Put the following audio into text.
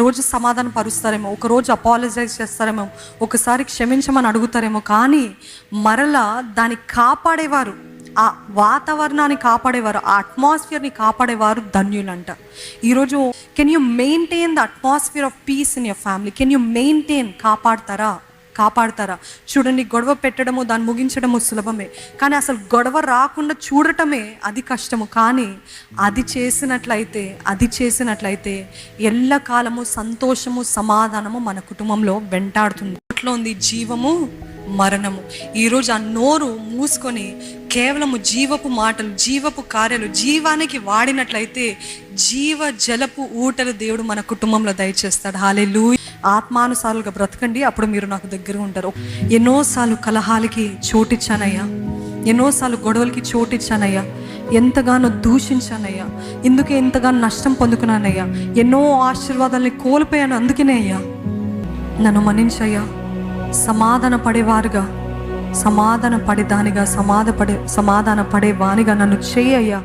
ఒకరోజు సమాధానం పరుస్తారేమో, ఒకరోజు అపాలజైజ్ చేస్తారేమో, ఒకసారి క్షమించమని అడుగుతారేమో, కానీ మరలా దాన్ని కాపాడేవారు, ఆ వాతావరణాన్ని కాపాడేవారు, ఆ అట్మాస్ఫియర్ని కాపాడేవారు ధన్యులంట. ఈరోజు can you maintain the atmosphere of peace in your family? Can you maintain? కాపాడతారా? చూడండి, గొడవ పెట్టడము, దాన్ని ముగించడము సులభమే, కానీ అసలు గొడవ రాకుండా చూడటమే అది కష్టము. కానీ అది చేసినట్లయితే ఎల్లకాలము సంతోషము, సమాధానము మన కుటుంబంలో వెంటాడుతుంది. అట్లా ఉంది జీవము, మరణము. ఈరోజు ఆ నోరు మూసుకొని కేవలము జీవపు మాటలు, జీవపు కార్యాలు, జీవానికి వాడినట్లయితే జీవ జలపు ఊటలు దేవుడు మన కుటుంబంలో దయచేస్తాడు. హల్లెలూయా. ఆత్మానుసారులుగా బ్రతకండి, అప్పుడు మీరు నాకు దగ్గరగా ఉంటారు. ఎన్నోసార్లు కలహాలకి చోటిచ్చానయ్యా, ఎన్నోసార్లు గొడవలకి చోటిచ్చానయ్యా, ఎంతగానో దూషించానయ్యా, ఇందుకే ఎంతగానో నష్టం పొందుకున్నానయ్యా, ఎన్నో ఆశీర్వాదాలని కోల్పోయాను, అందుకనే అయ్యా నన్ను మన్నించయ్యా. సమాధాన పడేవారుగా, సమాధాన పడేదానిగా, సమాధాన పడేవానిగా నన్ను చేయయ్యా.